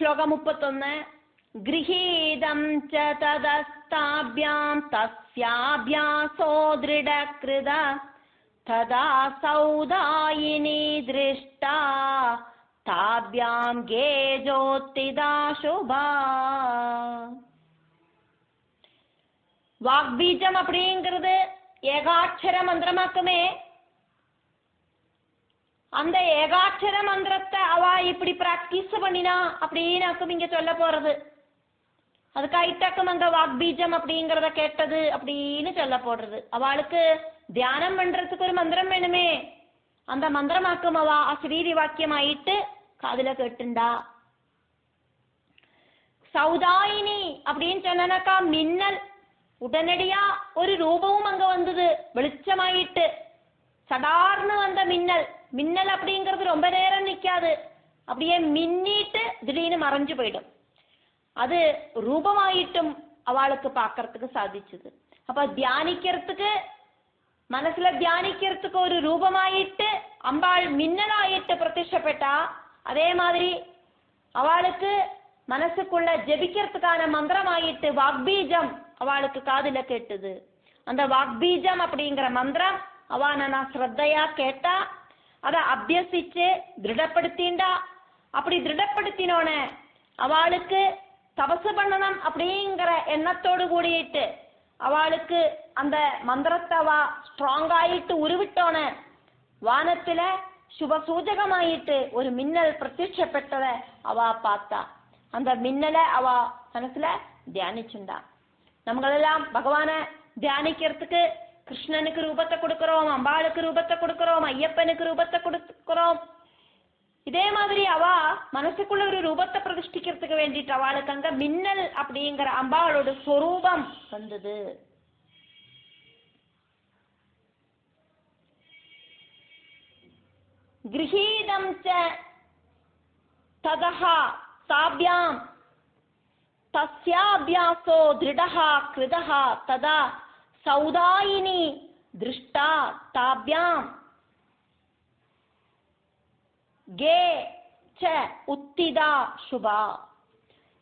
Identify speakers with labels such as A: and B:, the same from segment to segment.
A: ശ്ലോകം 31. ഗൃഹീതം ച തദസ്താഭ്യാം തസ്യാഭ്യാസോ ദൃഢകൃത തദാ സൗദായിനി ദൃഷ്ടാ താഭ്യാം ഗേജോത്തിദാ ശുഭാ. வாக்பீஜம் அப்படிங்கிறது ஏகாட்சர மந்திரமாக்குமே. அந்த ஏகாட்சர மந்திரத்தை அவ இப்படி பிராக்டிஸ் பண்ணினா அப்படின்னாக்கும் இங்க சொல்ல போறது. அதுக்காயிட்டாக்கும் அங்க வாக்பீஜம் அப்படிங்கிறத கேட்டது அப்படின்னு சொல்ல போடுறது. அவளுக்கு தியானம் பண்றதுக்கு ஒரு மந்திரம் வேணுமே. அந்த மந்திரமாக்கும் அவ அஸ்ரீரி வாக்கியமாயிட்டு காதுல கேட்டுண்டா. சௌதாயினி அப்படின்னு சொன்னாக்கா மின்னல். உடனடியா ஒரு ரூபமும் அங்க வந்தது, வெளிச்சமாயிட்டு சடார்னு வந்த மின்னல். மின்னல் அப்படிங்கிறது ரொம்ப நேரம் நிக்காது, அப்படியே மின்னிட்டு திடீர்னு மறைஞ்சு போயிடும். அது ரூபமாயிட்டும் அவளுக்கு பார்க்கறதுக்கு சாதிச்சது. அப்ப தியானிக்கிறதுக்கு, மனசுல தியானிக்கிறதுக்கு ஒரு ரூபமாயிட்டு அம்பாள் மின்னலாயிட்டு பிரத்யட்சப்பட்டா. அதே மாதிரி அவளுக்கு மனசுக்குள்ள ஜெபிக்கிறதுக்கான மந்திரமாயிட்டு வாக்பீஜம் அவளுக்கு காதுல கேட்டுது. அந்த வாக்பீஜம் அப்படிங்கிற மந்திரம் அவ நான் ஸ்ரத்தையா கேட்டா, அதை அபியசிச்சு திருடப்படுத்திண்டா. அப்படி திருடப்படுத்தினோன அவளுக்கு தபசு பண்ணணும் அப்படிங்கிற எண்ணத்தோடு கூடிட்டு அவளுக்கு அந்த மந்திரத்தை அவ ஸ்ட்ராங் ஆயிட்டு உருவிட்டோன வானத்துல சுபசூஜகமாயிட்டு ஒரு மின்னல் பிரத்யட்சப்பட்டத அவ பார்த்தா. அந்த மின்னலை அவ மனசுல தியானிச்சுண்டா. நம்மளெல்லாம் பகவான தியானிக்கிறதுக்கு கிருஷ்ணனுக்கு ரூபத்தை கொடுக்கிறோம், அம்பாளுக்கு ரூபத்தை கொடுக்கிறோம், ஐயப்பனுக்கு ரூபத்தை கொடுக்கிறோம். இதே மாதிரி அவ மனசுக்குள்ள ஒரு ரூபத்தை பிரதிஷ்டிக்கிறதுக்கு வேண்டிட்டு அவளுக்கு அங்க மின்னல் அப்படிங்கிற அம்பாளோட ஸ்வரூபம் வந்தது. கிரஹீதம் ச ததஹ தாப்யாம் தஸ்யாபியாசோ திருடஹ கிருதஹ ததா சௌதாயினி திருஷ்டா தாப்யாம் கே ச உத்திதா சுபா.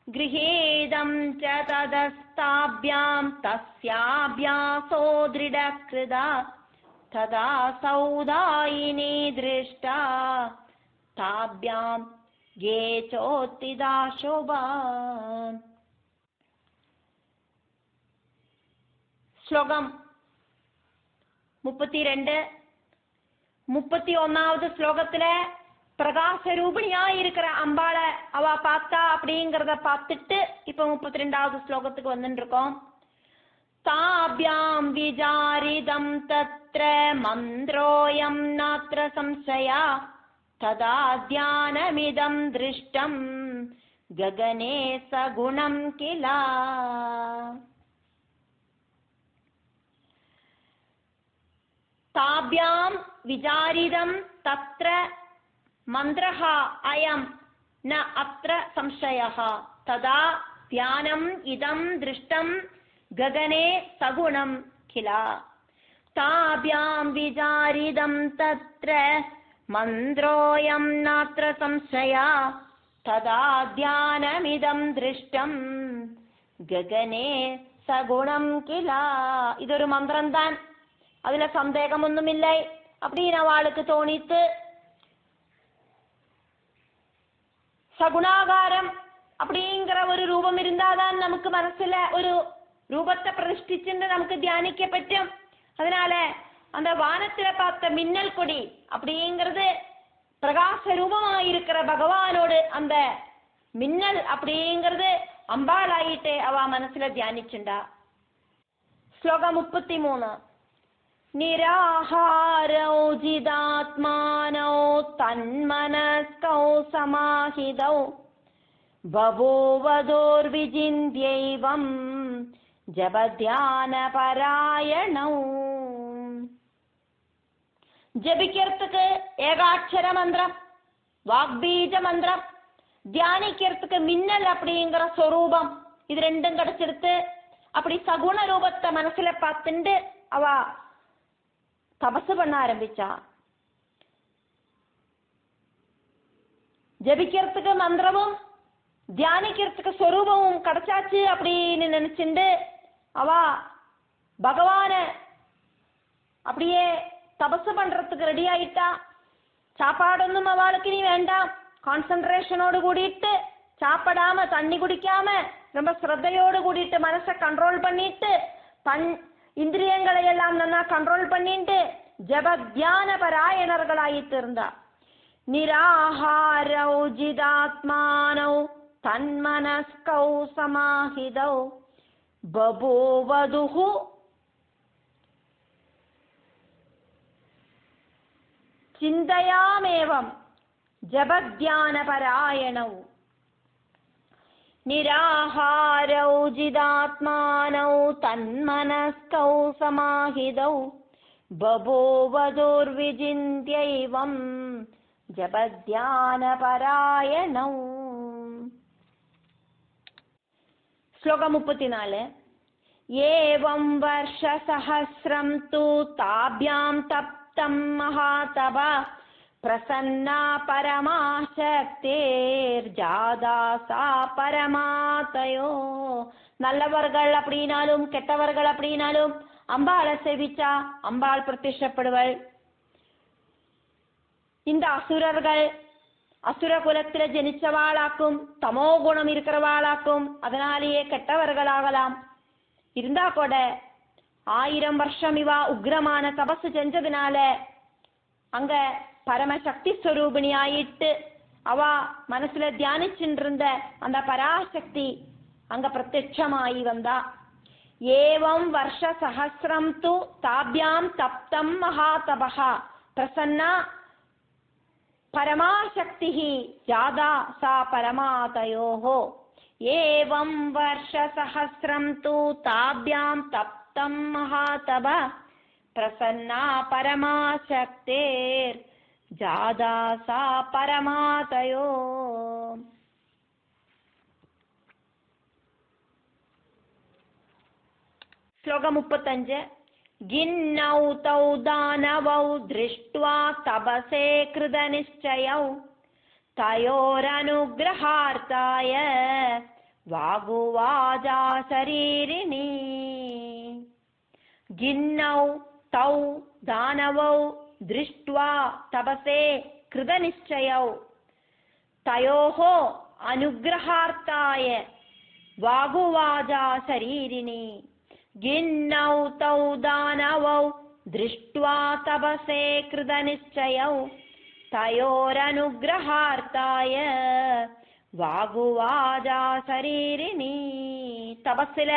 A: கிரஹீதம் ச ததஸ்தாப்யாம் தஸ்யாபியாசோ திருடக்ருதா ததா சௌதாயினி திருஷ்டா தாப்யாம் கே சோத்திதா சுபா. ശ്ലോകം 32. 31வது ஸ்லோகத்துல பிரகாசரூபிணியாயிருக்கிற அம்பாளை அவ பார்த்தா அப்படிங்கிறத பார்த்துட்டு இப்ப 32வது ஸ்லோகத்துக்கு வந்துட்டு இருக்கோம். தாப்யாம் விஜாரிதம் தத்ர மந்த்ரோயம் நாத்ர சம்சயா ததா தியானமிதம் திருஷ்டம் ககனே சகுணம் கிலா. தாப்யாம் விசாரிதம் தத்ர மந்திரஹ அயம் ந அத்ர சம்சயஹ ததா தியானம் இதம் திருஷ்டம் ககனே சகுணம் கிலா. தாப்யாம் விசாரிதம் தத்ர மந்திரோயம் நாத்ர சம்சயா ததா தியானமிதம் திருஷ்டம் ககனே சகுணம் கிலா. இது ஒரு மந்திரம்தான், அதுல சந்தேகம் ஒன்றும் இல்லை அப்படின்னு அவளுக்கு தோணித்து. சகுணாகாரம் அப்படிங்கிற ஒரு ரூபம் இருந்தாதான் நமக்கு மனசுல ஒரு ரூபத்தை பிரதிஷ்டிச்சுன்னு நமக்கு தியானிக்க பറ്റുம். அதனால அந்த வானத்துல பார்த்த மின்னல் கொடி அப்படிங்கிறது பிரகாச ரூபமாயிருக்கிற பகவானோடு அந்த மின்னல் அப்படிங்கிறது அம்பாளாயிட்டு அவ மனசுல தியானிச்சுண்டா. ஸ்லோகம் 33. நிராஹாரௌ ஜிதாத்மானௌ தன்மனஸ்கௌ சமாஹிதௌ பவோவதோர் விஜிந்த்யைவம் ஜபத்யான பராயணௌ. ஜபிக்கிறதுக்கு ஏகாட்சர மந்திரம், வாக்பீஜ மந்திரம், தியானிக்கிறதுக்கு மின்னல் அப்படிங்கிற ஸ்வரூபம், இது ரெண்டும் கிடைச்சிருத்து. அப்படி சகுண ரூபத்தை மனசுல பார்த்துண்டு அவ தபசு பண்ண ஆரம்பிச்சா. ஜபிக்கிறதுக்கு மந்திரமும் தியானிக்கிறதுக்கு சொரூபமும் கிடைச்சாச்சு அப்படின்னு நினைச்சுண்டு அவ பகவான அப்படியே தபசு பண்றதுக்கு ரெடி ஆயிட்டா. சாப்பாடொன்னும் அவளுக்கு நீ வேண்டாம். கான்சென்ட்ரேஷனோடு கூடிட்டு சாப்பிடாம தண்ணி குடிக்காம ரொம்ப ஸ்ரத்தையோடு கூடிட்டு மனசை கண்ட்ரோல் பண்ணிட்டு இந்திரியங்களை எல்லாம் நல்லா கண்ட்ரோல் பண்ணிட்டு ஜப தியான பராயணர்களாயிட்டு இருந்தா. நிராஹாரௌ ஜிதாத்மானௌ தன்மனஸ்கௌ சமாஹிதௌ பபூவதுஹு சிந்தயாமேவம் ஜபத்யானபராயணௌ. நிராஹாரௌ ஜிதாத்மானௌ தன்மனஸ்கௌ சமாஹிதௌ பபூவதுர்விஜிந்த்யைவம் ஜபத்யானபராயணௌ. ஸ்லோகம் 34. ஏவம் வர்ஷ சஹஸ்ரம் து தாப்யாம் தப்தம் மகாதப பிரசன்னா பரமாசக்தேர் ஜாதாசா பரமாதயோ. நல்லவர்கள் அப்படின்னாலும் கெட்டவர்கள் அப்படின்னாலும் அம்பாளை சேவிச்சா அம்பாள் பிரத்யட்சப்படுவள். இந்த அசுரர்கள் அசுர குலத்தில ஜனிச்சவாளாக்கும் தமோ குணம் இருக்கிறவாளாக்கும் அதனாலேயே கெட்டவர்களாகலாம். இருந்தா கூட 1000 வருஷம் இவா உக்ரமான தபசு செஞ்சதுனால அங்க பரமசக்தி ஸ்வரூபிணி ஆயிட்டு அவ மனசுல தியானிச்சுட்டு இருந்த அந்த பராசக்தி அங்க பிரத்யட்சமாயி வந்தா. ஏவம் வருஷ சஹஸ்ரம் து தாப்யாம் தப்தம் மகாதபஹா பிரசன்னா பரமாசக்தி ஜாதா சா பரமாதயோஹோ. ஏவம் வருஷ சஹஸ்ரம் து தாப்யாம் தப்தம் மகாதப பிரசன்னா பரமாசக்தேர் ஜாதா சா பரமாதயோ. ஸ்லோகம் 35. கின்னௌ தௌ தானவௌ திருஷ்ட்வா தபசே கிருத நிச்சயௌ தயோரனுக்ரஹார்த்தாய வாகுவாஜா சரீரிணி. கின்னௌ தௌ தானவௌ திருஷ்ட்வா தபசே கிருத நிச்சயௌ தயோஹோ அனுக்ரஹார்த்தாய வாகுவாஜா சரீரிணி. கின்னௌ தௌ தானவௌ திருஷ்ட்வா தபசே கிருத நிச்சயௌ தயோரனுக்ரஹார்த்தாய வாகுவாஜா சரீரிணி. தபசில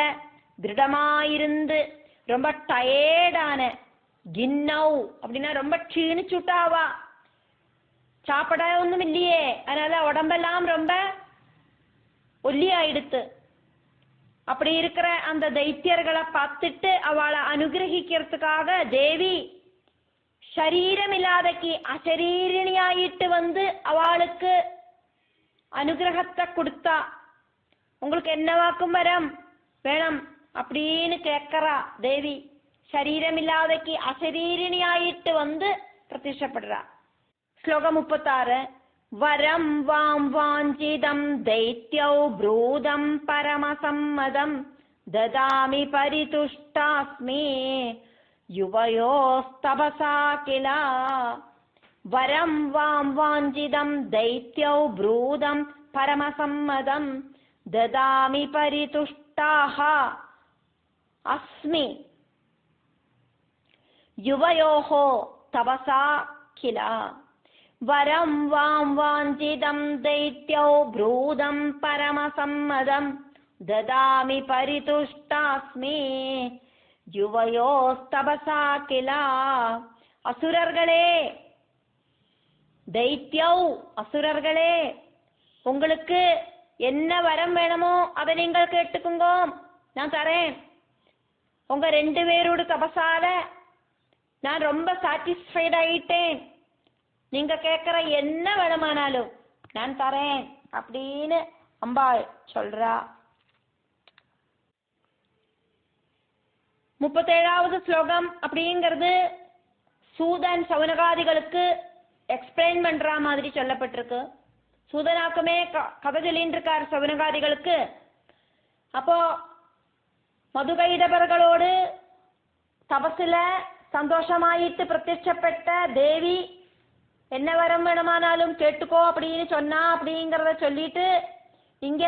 A: திருடமாயிருந்து ரொம்ப டயர்டான கின்னௌ அப்படின்னா ரொம்ப க்ஷீணிச்சுட்டாவா. சாப்பிட ஒன்றும் இல்லையே, அதனால உடம்பெல்லாம் ரொம்ப ஒல்லியாயிடுத்து. அப்படி இருக்கிற அந்த தைத்தியர்களை பார்த்துட்டு அவளை அனுகிரகிக்கிறதுக்காக தேவி சரீரம் இல்லாதக்கு அசரீரிணியாயிட்டு வந்து அவளுக்கு அனுகிரகத்தை கொடுத்தா. உங்களுக்கு என்னவாக்கும் வரம் வேணும் அப்படின்னு கேட்கறா தேவி. சரீரம் இல்லாதக்கு அசரீரிணியாயிட்டு வந்து பிரத்யட்சப்படுறா. ஸ்லோகம் 36. வரம் வாம் வாஞ்சிதம் தைத்யௌ ப்ரூதம் பரமசம்மதம் ததாமி பரிதுஷ்டாஸ்மி யுவயோஸ்தபசா கிலா. வரம் வாம் வாஞ்சிதம் தைத்யௌ ப்ரூதம் பரமசம்மதம் ததாமி பரிதுஷ்டாஹ அஸ்மி யுவயோஹோ தபசா கிலா. வரம் வாம் வாஞ்சிதம் தைத்யௌ ப்ரூதம் பரமசம்மதம் ததாமி பரிதுஷ்டாஸ்மி யுவயோஸ்தபசா கிலா. அசுரர்களே, தைத்யௌ அசுரர்களே, உங்களுக்கு என்ன வரம் வேணுமோ அதை நீங்கள் கேட்டுக்குங்க, நான் தரேன். உங்க 2 பேரோட தபசால நான் ரொம்ப சாட்டிஸ்ஃபைட் ஆயிட்டேன். நீங்க கேட்கிற என்ன வேணுமானாலும் நான் தரேன் அப்படின்னு அம்பாள் சொல்றா. 37வது ஸ்லோகம் அப்படிங்கிறது சூதன் சவுனகாதிகளுக்கு எக்ஸ்பிளைன் பண்ற மாதிரி சொல்லப்பட்டிருக்கு. சூதனாக்குமே கதை சொல்லிட்டு இருக்கார் சவுனகாதிகளுக்கு. அப்போ மதுகைடவர்களோடு தபசுல சந்தோஷமாயிட்டு பிரத்யட்சப்பட்ட தேவி என்ன வரம் வேணுமானாலும் கேட்டுக்கோ அப்படின்னு சொன்னா அப்படிங்கிறத சொல்லிட்டு இங்க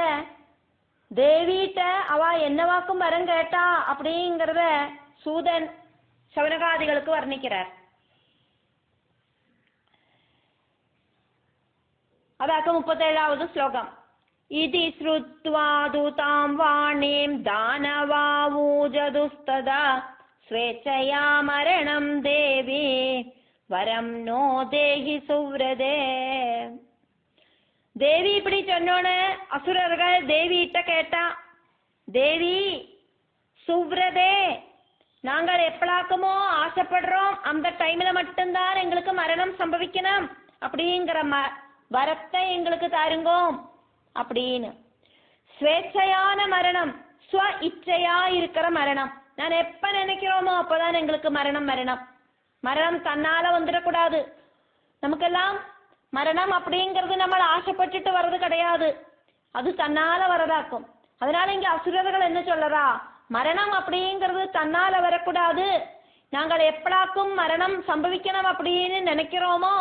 A: தேவிட்ட அவ என்னவாக்கும் வரம் கேட்டா அப்படிங்கிறத சூதன் சவுனகாதிகளுக்கு வர்ணிக்கிறார். அதாக்க 37வது ஸ்லோகம். இதி ஸ்ருத்வா தூதாம் வாணீம் தானவாவூஜதுஸ்ததா ஸ்வேச்சயா மரணம் தேவி வரம் நோ தேஹி சுவ்ரதே. தேவி இப்படி சொன்னோன்னு அசுரர்கள் தேவியிட்ட கேட்டா, தேவி சுவ்ரதே, நாங்கள் எப்பளாக்குமோ ஆசைப்படுறோம் அந்த டைம்ல மட்டும்தான் எங்களுக்கு மரணம் சம்பவிக்கணும் அப்படிங்கிற வரத்தை எங்களுக்கு தாருங்கோ அப்படின்னு. ஸ்வேச்சையான மரணம், ஸ்வ இச்சையா இருக்கிற மரணம். நான் எப்ப நினைக்கிறோமோ அப்பதான் எங்களுக்கு மரணம் வரணும். மரணம் தன்னால வந்துடக்கூடாது. நமக்கெல்லாம் மரணம் அப்படிங்கிறது நம்ம ஆசைப்பட்டுட்டு வர்றது கிடையாது, அது தன்னால வரதாக்கும். அதனால இங்க அசுரர்கள் என்ன சொல்லறா, மரணம் அப்படிங்கிறது தன்னால வரக்கூடாது, நாங்கள் எப்படாக்கும் மரணம் சம்பவிக்கணும் அப்படின்னு நினைக்கிறோமோ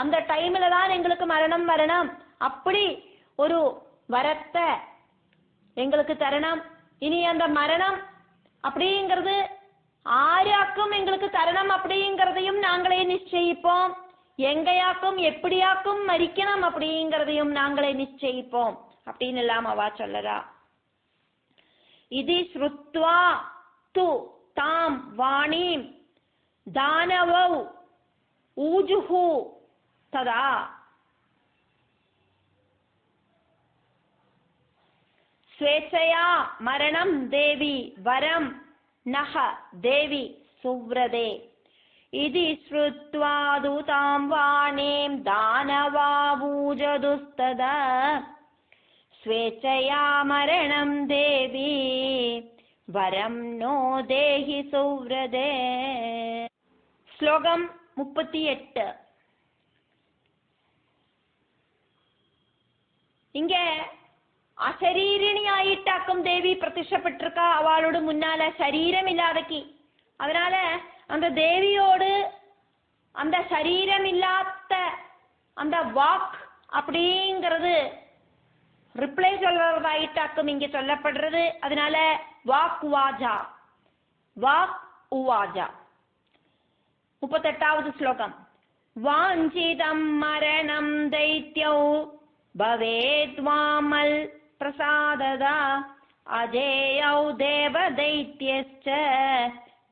A: அந்த டைம்ல தான் எங்களுக்கு மரணம் வரணும். அப்படி ஒரு வரத்தை எங்களுக்கு தரணும். இனி அந்த மரணம் அப்படிங்கிறது ஆராக்கும் எங்களுக்கு தரணும் அப்படிங்கிறதையும் நாங்களே நிச்சயிப்போம். எங்கையாக்கும் எப்படியாக்கும் மரிக்கணும் அப்படிங்கிறதையும் நாங்களே நிச்சயிப்போம் அப்படின்னு எல்லாம் அவா சொல்லறா. இது ஸ்ருத்வா து தாம் வாணீம் தானவௌ ஊஜுஹு ததா ஸ்வேச்சயா மரணம் தேவி வரம் நஹ தேவி சுவ்ரதே. இதி ஸ்ருத்வா தூதாம் வாணீம் தானவாவூஜதுஸ்ததா ஸ்வேச்சயா மரணம் தேவி வரம் நோ தேஹி சுவ்ரதே. ஸ்லோகம் 38. இங்க அசரீரிணி ஆயிட்டாக்கும் தேவி பிரத்யட்சப்பட்டிருக்கா அவளோடு முன்னால, சரீரம் இல்லாதக்கி. அதனால அந்த தேவியோடு அந்த சரீரம் இல்லாத அந்த வாக் அப்படிங்கிறது ரிப்ளை சொல்றதாயிட்டாக்கும் இங்க சொல்லப்படுறது. அதனால வாக் உவாஜா, வாக் உவாஜா. 38வது ஸ்லோகம். வாஞ்சிதம் மரணம் தைத்யௌ பவேத்வாமல் பிரசாததா அஜேயௌ தேவ தைத்யஸ்ச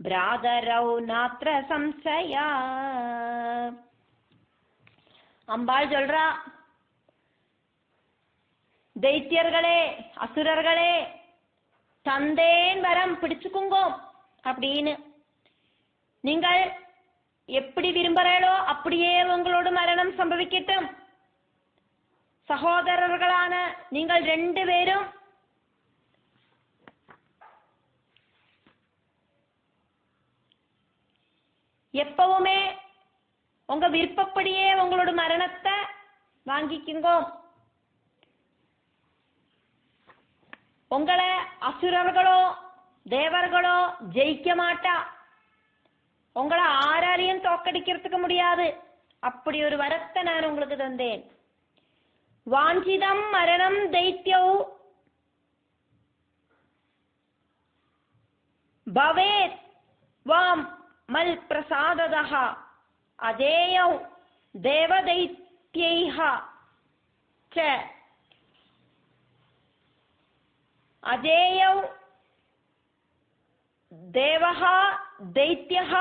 A: பிராதரௌ நாத்ர சம்சயா. அம்பாள் சொல்றா, தைத்தியர்களே அசுரர்களே தந்தேன் வரம் பிடிச்சுக்குங்கோ அப்படின்னு. நீங்கள் எப்படி விரும்புறீங்களோ அப்படியே உங்களோட மரணம் சம்பவிக்கட்டும். சகோதரர்களான நீங்கள் 2 பேரும் எப்பவுமே உங்க விருப்பப்படியே உங்களோட மரணத்தை வாங்கிக்குங்கோ. உங்களை அசுரர்களோ தேவர்களோ ஜெயிக்க மாட்டா, உங்களை ஆராலையும் தோக்கடிக்கிறதுக்கு முடியாது. அப்படி ஒரு வரத்தை நான் உங்களுக்கு தந்தேன். வாஞ்சிதம் மரணம் தைத்யௌ பவேத் வாம் மல் பிரசாததஹ அதேயௌ தேவதைத்யைஹ ச அதேயௌ தேவஹ தைத்யஹ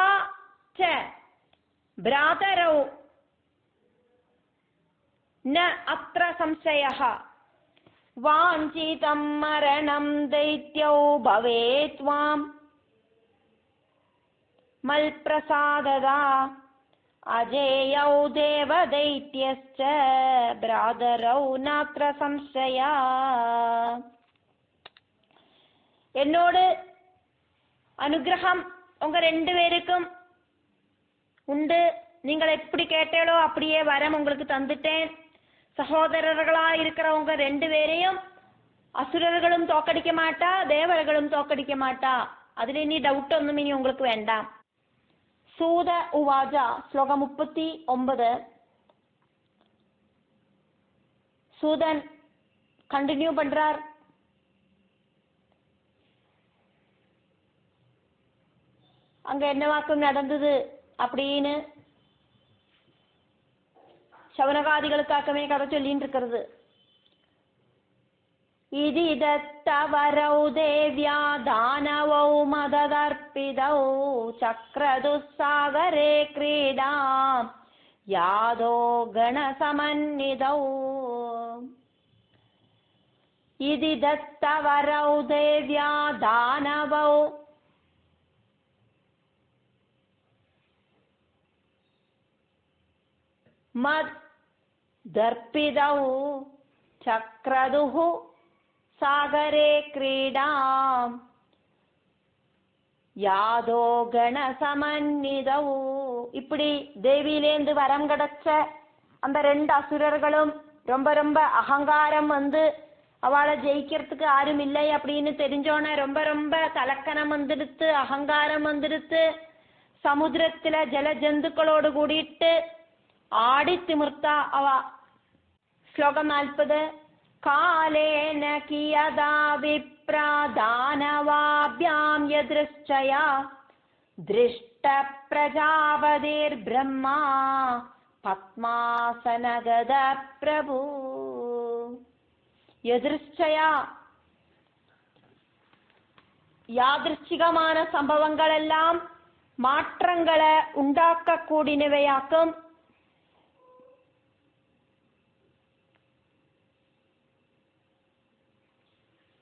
A: ச பிராதரௌ ந அத்ர சம்சயः. வாஞ்சிதம் மரணம் தைத்யௌ பவேத் வாம் மல் பிரசாததா அஜேயௌ தேவ தைத்யஸ்ச பிராதரௌ நாத்ர சம்சயா. என்னோடு அனுகிரகம் உங்க 2 பேருக்கும் உண்டு. நீங்கள் எப்படி கேட்டீங்களோ அப்படியே வரம் உங்களுக்கு தந்துட்டேன். சகோதரர்களா இருக்கிறவங்க ரெண்டு பேரையும் அசுரர்களும் தோக்கடிக்க மாட்டா, தேவர்களும் தோக்கடிக்க மாட்டா. அதுல இனி டவுட் ஒன்றும் இனி உங்களுக்கு வேண்டாம். சூத உவாஜா ஸ்லோகம் 39. சூதன் கண்டினியூ பண்றார். அங்க என்னவாக்கும் நடந்தது அப்படின்னு சவனகாதிகளுக்காகவே கதை சொல்லின்னு இருக்கிறது. இதிதத்தவரௌ தேவ்யா தானவௌ மததர்ப்பிதௌ சக்ரதுஸ்ஸாகரே க்ரீடாம் யாதோ கணசமன்னிதௌ. இதிதத்தவரௌ தேவ்யா தானவௌ மத் தர்ப்பிதௌ சக்ரதுஹு சாகரே கிரீடாம் யாதோ கணசமன்னிதௌ. இப்படி தேவியிலேந்து வரம் கிடைச்ச அந்த ரெண்டு அசுரர்களும் ரொம்ப ரொம்ப அகங்காரம் வந்து அவளை ஜெயிக்கிறதுக்கு யாரும் இல்லை அப்படின்னு தெரிஞ்சோன ரொம்ப ரொம்ப கலக்கணம் வந்துடுத்து, அகங்காரம் வந்துடுத்து. சமுத்திரத்துல ஜல ஜந்துக்களோடு கூடிட்டு ஆடி திமிர்த்தா அவ. ஸ்லோகம் 40. காலேன கியதா விப்ரா தானவாப்யாம் யத்ருஷ்சயா திருஷ்ட பிரஜாபதிர் பிரம்மா பத்மாசனகத பிரபு. எதிர்ச்சயா யாதிருச்சிகமான சம்பவங்கள் எல்லாம் மாற்றங்களை உண்டாக்க கூடினவையாக்கும்.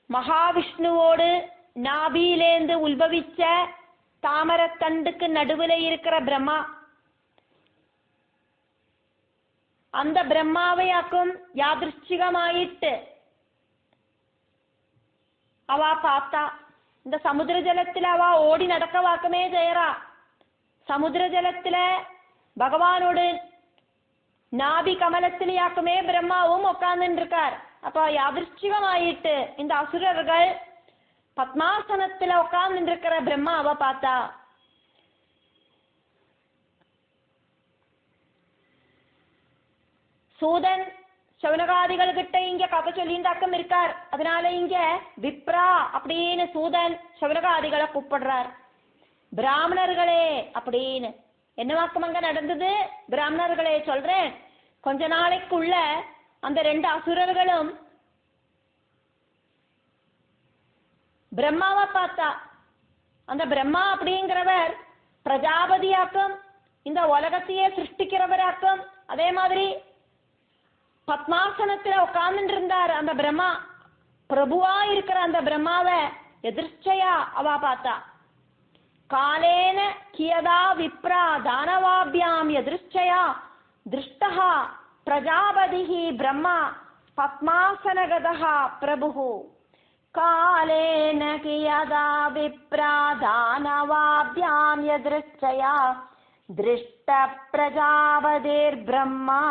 A: மகாவிஷ்ணுவோடு நாபியிலேந்து உல்பவிச்ச தாமரத்தண்டுக்கு நடுவில் இருக்கிற பிரம்மா, அந்த பிரம்மாவையாக்கும் யாதிருச்சிகமாயிட்டு அவ பார்த்தா. இந்த சமுத்திர ஜலத்துல அவ ஓடி நடக்கவாக்குமே செய்யறா. சமுத்திர ஜலத்துல பகவானோடு நாபி கமலத்திலேயாக்குமே பிரம்மாவும் உட்கார்ந்து இருக்கார். அப்ப யாதிருச்சிகமாயிட்டு இந்த அசுரர்கள் பத்மாசனத்துல உட்கார்ந்து இருக்கிற பிரம்மாவை பார்த்தா. சூதன் சவுனகாதிகள் கிட்ட இங்க கதை சொல்லிண்டாக்கம் இருக்கார். அதனால இங்க விப்ரா அப்படின்னு சூதன் சவுனகாதிகளை கூப்பிடுறார். பிராமணர்களே அப்படின்னு. என்னவாக்கம் அங்க நடந்தது? பிராமணர்களே சொல்றேன். கொஞ்ச நாளைக்குள்ள அந்த ரெண்டு அசுரர்களும் பிரம்மாவை பார்த்தா. அந்த பிரம்மா அப்படிங்கிறவர் பிரஜாபதியாக்கும், இந்த உலகத்தையே சிருஷ்டிக்கிறவராக்கும். அதே மாதிரி பத்மாசனத்துல உட்கார்ந்து இருந்தார் அந்த பிரம்மா. பிரபுவா இருக்கிற அந்த பிரம்மாவை எதிர்ச்சையா அவ பார்த்தா. காலேன கியதா விப்ரா தானவாபியாம் எதிர்ச்சையா திருஷ்டஹா பிரஜாபதிஹி பிரம்மா பத்மாசனகதஹ பிரபுஹு. காலேன கியதா விப்ரா தானவாபியாம் எதிர்ச்சையா திருஷ்ட பிரஜாபதிர் பிரம்மா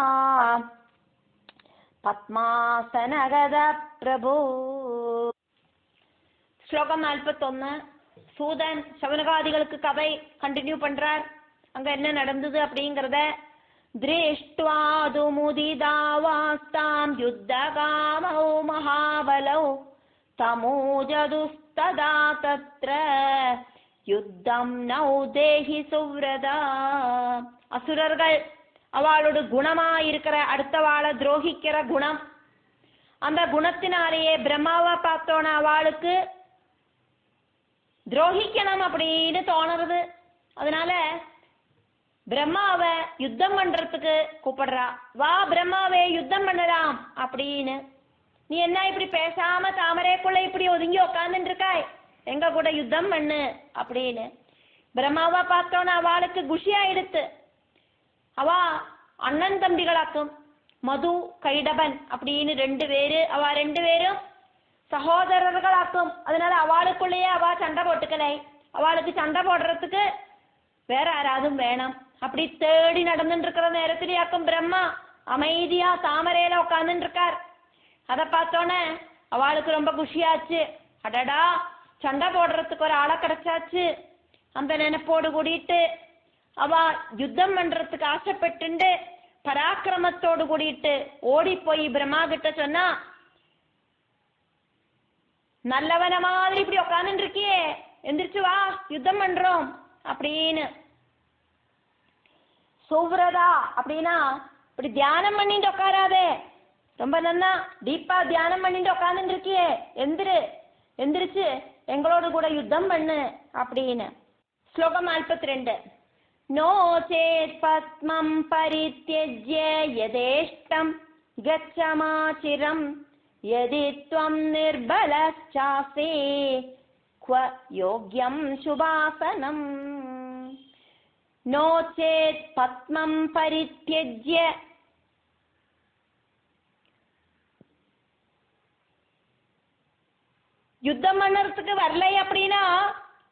A: பத்மாசனகத பிரபு. ஸ்லோகம் 41. சூதன் சவனகாதிகளுக்கு கதை கண்டினியூ பண்றார். அங்க என்ன நடந்தது அப்படிங்கறத. திருஷ்ட்வாது முதிதாவாஸ்தாம் யுத்தகாமௌ மகாபலௌ தமூஜதுஸ்ததா தத்ர யுத்தம் நௌ தேஹி சுவ்ரதா. அசுரர்கள் அவளோட குணமா இருக்கிற அடுத்தவாளை துரோகிக்கிற குணம், அந்த குணத்தினாலேயே பிரம்மாவை பார்த்தோன்னா அவளுக்கு துரோகிக்கணும் அப்படின்னு தோணுறது. அதனால பிரம்மாவை யுத்தம் பண்றதுக்கு கூப்பிடுறா. வா பிரம்மாவே யுத்தம் பண்ணலாம் அப்படின்னு. நீ என்ன இப்படி பேசாம தாமரைக்குள்ள இப்படி ஒதுங்கி உக்காந்துட்டு இருக்காய், எங்க கூட யுத்தம் பண்ணு அப்படின்னு. பிரம்மாவை பார்த்தோன்னா அவளுக்கு குஷி ஆயிடுத்து. அவ அண்ணன் தம்பிகளாக்கும். மது கைடபன் அப்படின்னு ரெண்டு பேரு. அவ ரெண்டு பேரும் சகோதரர்களாக்கும். அதனால அவளுக்குள்ளேயே அவ சண்டை போட்டுக்கலை. அவளுக்கு சண்டை போடுறதுக்கு வேற யாராவது வேணும். அப்படி தேடி நடந்துட்டு இருக்கிற நேரத்திலேயாக்கும் பிரம்மா அமைதியா தாமரையில உட்காந்துட்டு இருக்கார். அதை பார்த்தோன்னே அவளுக்கு ரொம்ப குஷியாச்சு. அடடா, சண்டை போடுறதுக்கு ஒரு ஆளை கிடைச்சாச்சு. அந்த நினைப்போடு கூடிட்டு அவ யுத்தம் பண்றதுக்கு ஆசைப்பட்டு பராக்கிரமத்தோடு கூடிட்டு ஓடி போய் பிரம்மா கிட்ட சொன்னா, நல்லவன மாதிரி இப்படி உட்காந்துட்டு இருக்கியே, எந்திரிச்சு வா, யுத்தம் பண்றோம் அப்படின்னு. சுவ்ரதா அப்படின்னா இப்படி தியானம் பண்ணிட்டு உட்காராதே, ரொம்ப நன்னா டீப்பா தியானம் பண்ணிட்டு உட்காந்துட்டு இருக்கியே, எந்திரிச்சு எங்களோடு கூட யுத்தம் பண்ணு அப்படின்னு. ஸ்லோகம் 42. நோ சேத் பத்மம் பரித்யஜ்ய யதேஷ்டம் கச்சமாசிரம் யதி த்வம் நிர்பலச்சாசி க்வ யோக்யம் சுபாசனம். நோ சேத் பத்மம் பரித்யஜ்ய, யுத்தம் பண்ணறதுக்கு வரலை அப்படின்னா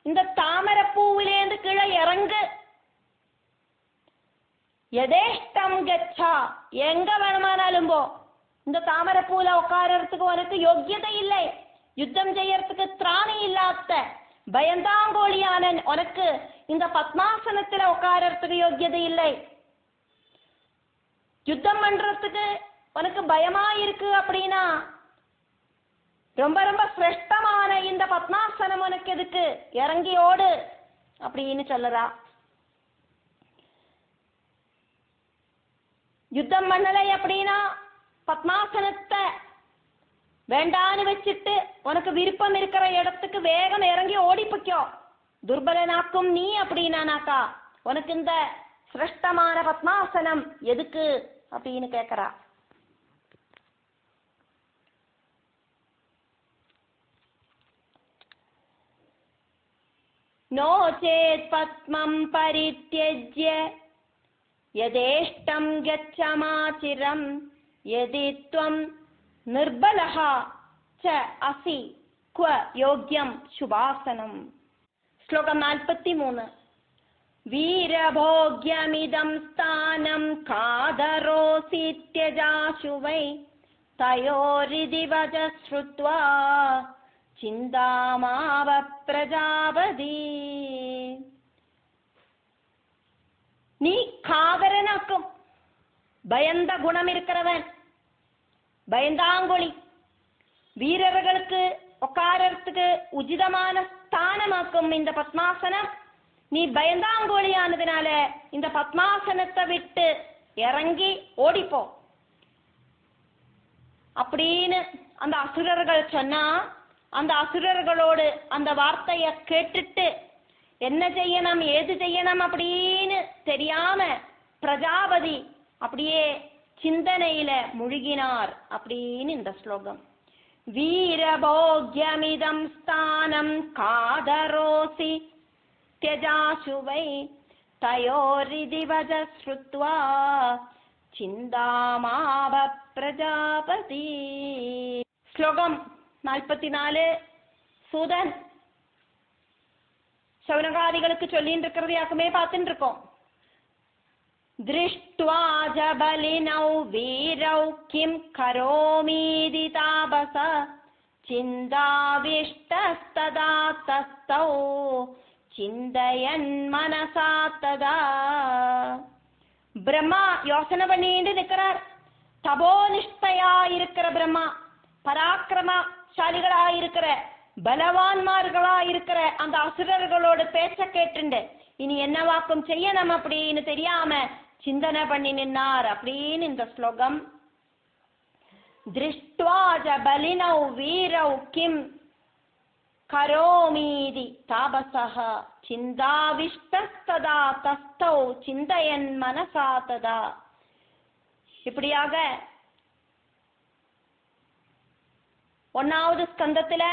A: இந்த தாமரை பூவிலேந்து கீழே இறங்கு. எதேஷ்டம் கச்சா, எங்க வேணுமானாலும் போ, இந்த தாமரை பூல உட்காரறதுக்கு உனக்கு யோக்கியதை இல்லை. யுத்தம் செய்யறதுக்கு திராணி இல்லாத பயந்தாங்கோழியான உனக்கு இந்த பத்மாசனத்துல உட்காரறதுக்கு யோக்கியதை இல்லை. யுத்தம் பண்றதுக்கு உனக்கு பயமா இருக்கு அப்படின்னா ரொம்ப ரொம்ப சிரேஷ்டமான இந்த பத்மாசனம் உனக்கு எதுக்கு, இறங்கி ஓடு அப்படின்னு சொல்லுறா. யுத்தம் பண்ணலை அப்படின்னா பத்மாசனத்தை வேண்டான்னு வச்சுட்டு உனக்கு விருப்பம் இருக்கிற இடத்துக்கு வேகம் இறங்கி ஓடி போய்க்கோ. துர்பலனாக்கும் நீ அப்படின்னாக்கா உனக்கு இந்த சிரேஷ்டமான பத்மாசனம் எதுக்கு அப்படின்னு கேட்கிறா. நோ சேத் பத்மம் பரித்யஜ்ய யதேஷ்டம் கச்சமாசிரம் யதி த்வம் நிர்பலஹ ச அசி க்வ யோக்யம் சுபாசனம். ஸ்லோகம் 43. வீரபோக்யமிதம் ஸ்தானம் காதரோசி த்யஜாசு வை தயோரிதி வஜ ஸ்ருத்வா சிந்தாமாவ பிரஜாபதி. நீ காதரனாக்கும், பயந்த குணம் இருக்கிறவன், பயந்தாங்கொழி, வீரர்களுக்கு உட்காரத்துக்கு உச்சிதமான ஸ்தானமாக்கும் இந்த பத்மாசனம். நீ பயந்தாங்கோழியானதுனால இந்த பத்மாசனத்தை விட்டு இறங்கி ஓடிப்போ அப்படின்னு அந்த அசுரர்கள் சொன்னா, அந்த அசுரர்களோடு அந்த வார்த்தைய கேட்டுட்டு என்ன செய்யணும் ஏது செய்யணும் அப்படின்னு தெரியாம பிரஜாபதி அப்படியே சிந்தனையில முழுகினார் அப்படின்னு இந்த ஸ்லோகம். வீரபோக்யமிதம் ஸ்தானம் காதரோசி த்யஜாசு வை தயோரிதி வஜ ஸ்ருத்வா சிந்தாமாவ பிரஜாபதி. ஸ்லோகம் 44. சூதன் சௌனகாதிகளுக்கு சொல்லிட்டு இருக்கிறது யாக்குமே பார்த்துட்டு இருக்கோம். திருஷ்ட்வா ஜபலினௌ வீரௌ கிம் கரோமீதி தாபஸ சிந்தாவிஷ்டஸ்ததா தஸ்தௌ சிந்தயன் மனசா ததா. பிரம்மா யோசனை பண்ணிட்டு நிற்கிறார். தபோனிஷ்டையா இருக்கிற பிரம்மா, பராக்கிரமசாலிகளா இருக்கிற பலவான்மார்களா இருக்கிற அந்த அசுரர்களோட பேச்ச கேட்டுண்டு இனி என்ன வாக்கம் செய்யணும் அப்படின்னு தெரியாம சிந்தனை பண்ணி நின்னார் அப்படின்னு இந்த ஸ்லோகம். திருஷ்ட்வா ஜபலினௌ வீரௌ கிம் கரோமீதி தாபஸஹ சிந்தாவிஷ்டஸ்ததா தஸ்தௌ சிந்தயன் மனசா ததா. இப்படியாக 1வது ஸ்கந்தத்துல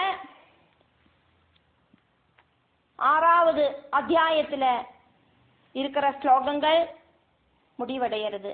A: 6வது அத்தியாயத்துல இருக்கிற ஸ்லோகங்கள் முடிவடைகிறது.